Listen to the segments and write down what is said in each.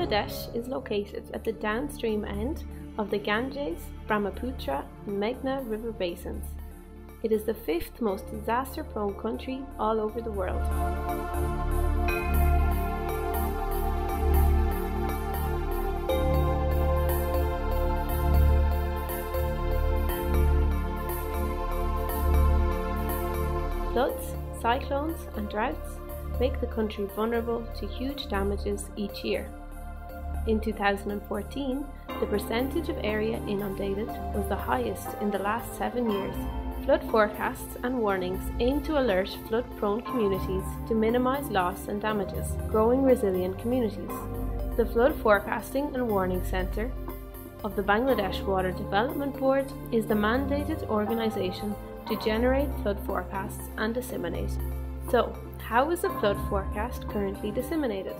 Bangladesh is located at the downstream end of the Ganges, Brahmaputra and Meghna river basins. It is the fifth most disaster-prone country all over the world. Floods, cyclones and droughts make the country vulnerable to huge damages each year. In 2014, the percentage of area inundated was the highest in the last 7 years. Flood forecasts and warnings aim to alert flood-prone communities to minimise loss and damages, growing resilient communities. The Flood Forecasting and Warning Centre of the Bangladesh Water Development Board is the mandated organisation to generate flood forecasts and disseminate. So, how is a flood forecast currently disseminated?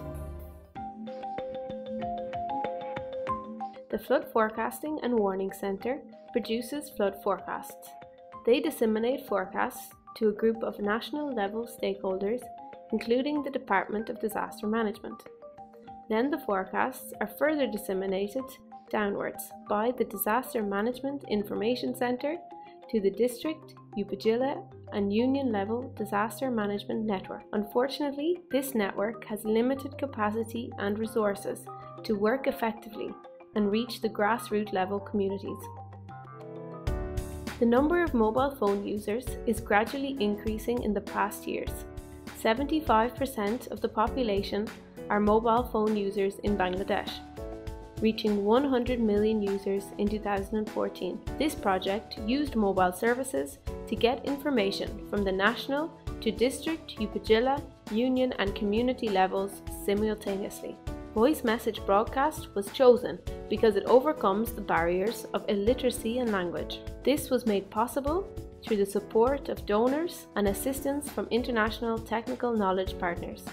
The Flood Forecasting and Warning Centre produces flood forecasts. They disseminate forecasts to a group of national-level stakeholders, including the Department of Disaster Management. Then the forecasts are further disseminated downwards by the Disaster Management Information Centre to the district, Upazila and union-level disaster management network. Unfortunately, this network has limited capacity and resources to work effectively and reach the grassroots level communities. The number of mobile phone users is gradually increasing in the past years. 75% of the population are mobile phone users in Bangladesh, reaching 100 million users in 2014. This project used mobile services to get information from the national to district, Upazila, union and community levels simultaneously. Voice message broadcast was chosen because it overcomes the barriers of illiteracy and language. This was made possible through the support of donors and assistance from international technical knowledge partners.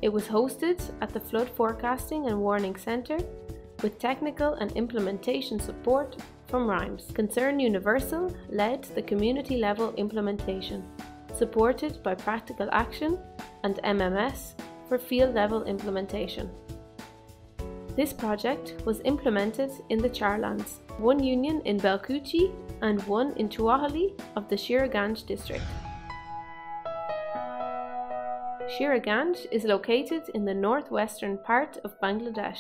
It was hosted at the Flood Forecasting and Warning Centre with technical and implementation support from RIMES. Concern Universal led the community level implementation, supported by Practical Action and MMS for field level implementation. This project was implemented in the Charlands, one union in Belkuchi and one in Chuahali of the Shiraganj district. Shiraganj is located in the northwestern part of Bangladesh,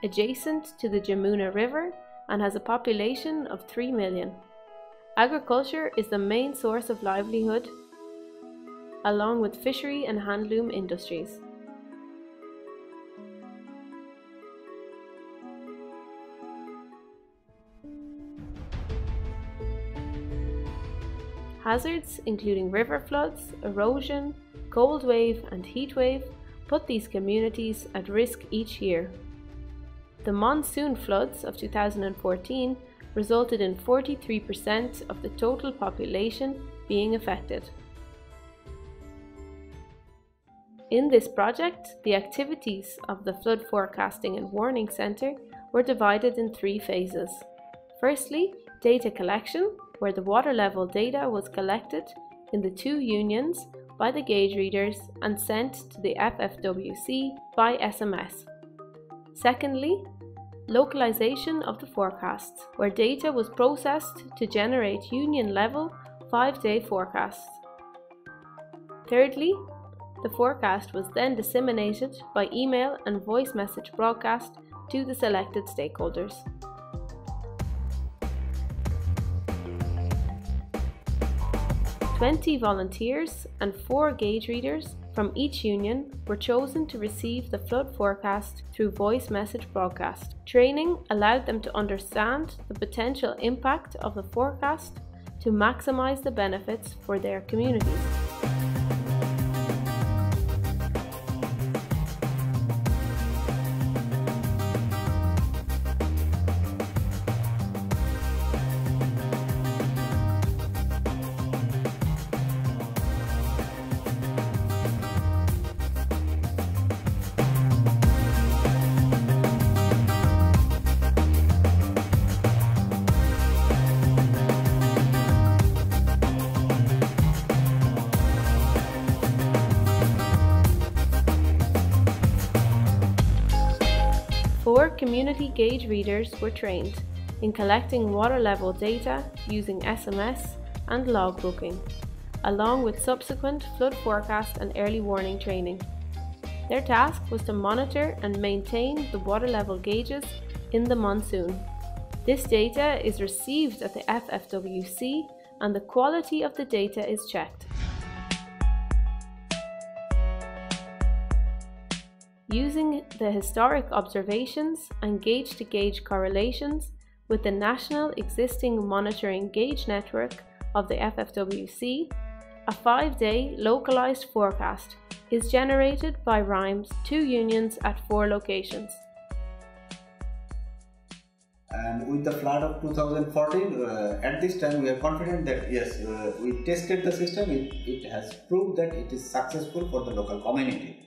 adjacent to the Jamuna River and has a population of 3 million. Agriculture is the main source of livelihood, along with fishery and handloom industries. Hazards including river floods, erosion, cold wave and heat wave put these communities at risk each year. The monsoon floods of 2014 resulted in 43% of the total population being affected. In this project, the activities of the Flood Forecasting and Warning Centre were divided in 3 phases. Firstly, data collection, where the water level data was collected in the 2 unions by the gauge readers and sent to the FFWC by SMS. Secondly, localization of the forecasts, where data was processed to generate union-level 5-day forecasts. Thirdly, the forecast was then disseminated by email and voice message broadcast to the selected stakeholders. "20 volunteers and 4 gauge readers from each union were chosen to receive the flood forecast through voice message broadcast. Training allowed them to understand the potential impact of the forecast to maximize the benefits for their communities. 4 community gauge readers were trained in collecting water level data using SMS and logbooking, along with subsequent flood forecast and early warning training. Their task was to monitor and maintain the water level gauges in the monsoon. This data is received at the FFWC and the quality of the data is checked. Using the historic observations and gauge-to-gauge correlations with the national existing monitoring gauge network of the FFWC, a 5-day localized forecast is generated by RIME's 2 unions at 4 locations. And with the flood of 2014, at this time we are confident that yes, we tested the system, it has proved that it is successful for the local community.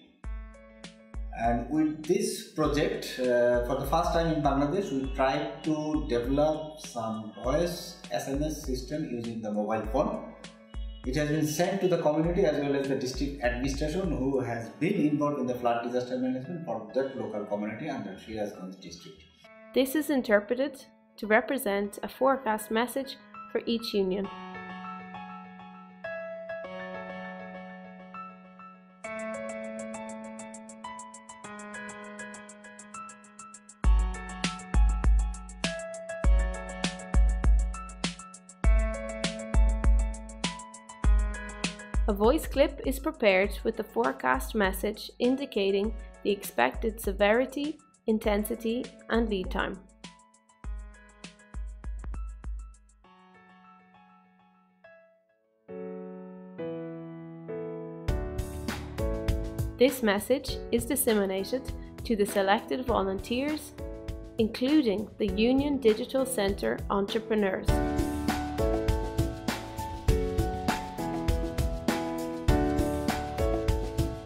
And with this project, for the first time in Bangladesh, we tried to develop some voice SMS system using the mobile phone. It has been sent to the community as well as the district administration who has been involved in the flood disaster management for that local community under Shirazganj district. This is interpreted to represent a forecast message for each union. A voice clip is prepared with the forecast message indicating the expected severity, intensity, and lead time. This message is disseminated to the selected volunteers, including the Union Digital Center entrepreneurs.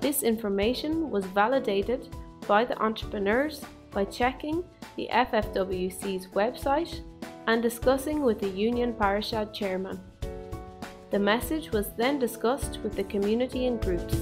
This information was validated by the entrepreneurs by checking the FFWC's website and discussing with the Union Parishad chairman. The message was then discussed with the community in groups.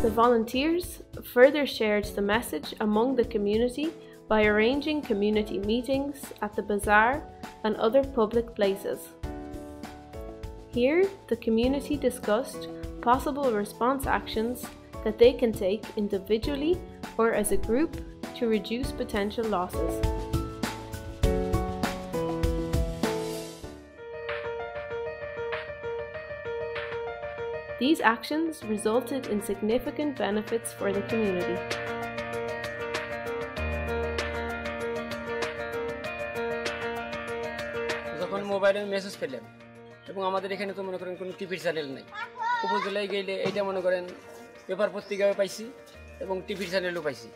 The volunteers further shared the message among the community by arranging community meetings at the bazaar and other public places. Here, the community discussed possible response actions that they can take individually or as a group to reduce potential losses. These actions resulted in significant benefits for the community. যখন মোবাইলে message পেলাম এবং আমাদের এখানে তো মনে করেন কোনো টিভি চ্যানেল নেই, উপজেলায় গেলে এইটা মনে করেন পেপার পত্রিকাও পাইছি এবং টিভি চ্যানেলও পাইছি।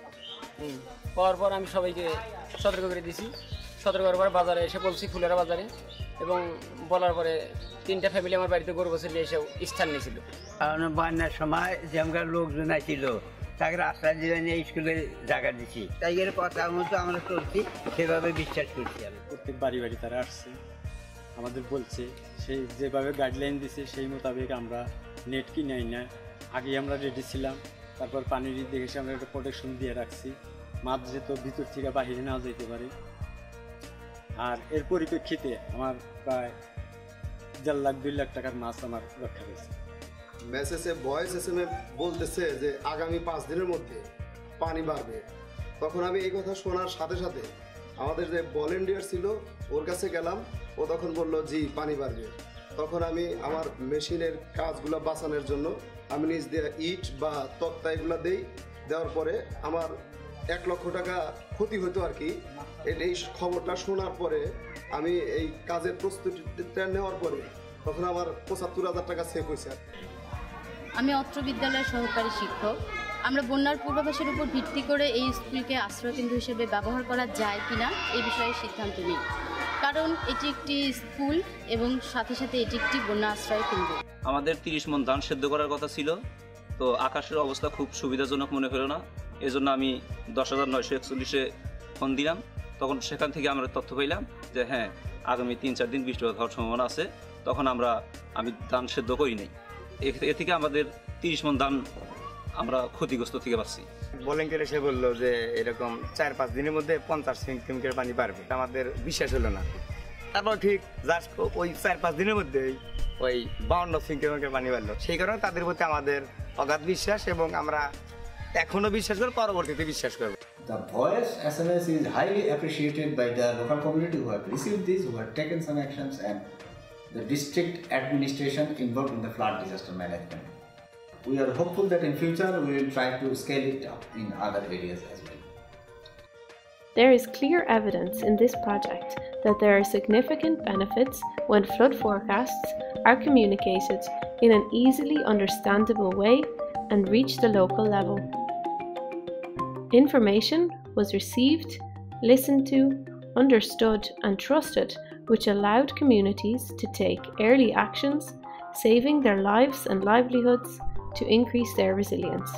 পাওয়ার পর আমি সবাইকে সতর্ক করে দিয়েছি। সতর্ক করার পর বাজারে এসে বলছি ফুলেরা বাজারে, এবং বলার পরে 3টা ফ্যামিলি আমার বাড়িতে গরু বছর নিয়ে এসে স্থান নিয়েছিল। কারণ বন্যার সময় যেমন লোকজন আসছিল তাকে রাস্তা দিয়ে নিয়ে স্কুলে জায়গা দিচ্ছি, তাই এর কথা মতো আমরা চলছি, সেভাবে বিশ্বাস করছি। আমি প্রত্যেক বাড়ি বাড়ি তারা আসছে, আমাদের বলছে সেই যেভাবে গাইডলাইন দিছে সেই মোতাবেক আমরা নেট কিনে আই না। আগে আমরা রেডি ছিলাম, তারপর পানির দেখে আমরা একটা প্রোটেকশন দিয়ে রাখছি, মাছ যেত ভিতর থেকে বাহিরে না যেতে পারে। আর এর পরিপ্রেক্ষিতে আমার প্রায় 1.5 লাখ 2 লাখ টাকার মাছ আমার রক্ষা হয়েছে। মেসেজে ভয়েস এসএমএ বলতেছে যে আগামী 5 দিনের মধ্যে পানি বাড়বে। তখন আমি এই কথা শোনার সাথে সাথে আমাদের যে ভলেন্টিয়ার ছিল ওর কাছে গেলাম, ও তখন বলল জি পানি বাড়বে। তখন আমি আমার মেশিনের কাজগুলো বাঁচানোর জন্য আমি নিজ দিয়ে ইট বা তক্তা এগুলো দেওয়ার পরে আমার 1 লক্ষ টাকা ক্ষতি হতো আর কি। এই খবরটা শোনার পরে আমি এই কাজের প্রস্তুতিটা নেওয়ার পরে তখন আমার 75,000 টাকা সেভ হয়েছে। আমি অত্র বিদ্যালয়ের সহকারী শিক্ষক। আমরা বন্যার পূর্বাভাসের উপর ভিত্তি করে এই স্কুলকে আশ্রয়কেন্দ্র হিসেবে ব্যবহার করা যায় কিনা এই বিষয়ে সিদ্ধান্ত নিই, কারণ এটি একটি স্কুল এবং সাথে সাথে এটি একটি বন্যা আশ্রয় কেন্দ্র। আমাদের 30 মণ ধান সেদ্ধ করার কথা ছিল, তো আকাশের অবস্থা খুব সুবিধাজনক মনে হলো না, এজন্য আমি 10,941-এ ফোন দিলাম। তখন সেখান থেকে আমরা তথ্য পেলাম যে হ্যাঁ আগামী 3-4 দিন বৃষ্টিপাত হওয়ার সম্ভাবনা আছে। তখন আমি ধান সেদ্ধ করি নাই। এ থেকে আমাদের 30 মণ ধান আমরা ক্ষতিগ্রস্ত থেকে পাচ্ছি। ভলেন্টিয়ার এসে বললো যে এরকম 4-5 দিনের মধ্যে 50 সেন্টিমিটার পানি বাড়বে, আমাদের বিশ্বাস হলো না। তারপর ঠিক জাস্ট ওই 4-5 দিনের মধ্যে ওই 52 সেন্টিমিটার পানি বাড়লো। সেই কারণে তাদের প্রতি আমাদের অগাধ বিশ্বাস এবং আমরা এখনো বিশ্বাস করি, পরবর্তীতে বিশ্বাস করব। The voice SMS is highly appreciated by the local community who have received this, who have taken some actions, and the district administration involved in the flood disaster management. We are hopeful that in future we will try to scale it up in other areas as well. There is clear evidence in this project that there are significant benefits when flood forecasts are communicated in an easily understandable way and reach the local level. Information was received, listened to, understood and trusted, which allowed communities to take early actions, saving their lives and livelihoods to increase their resilience.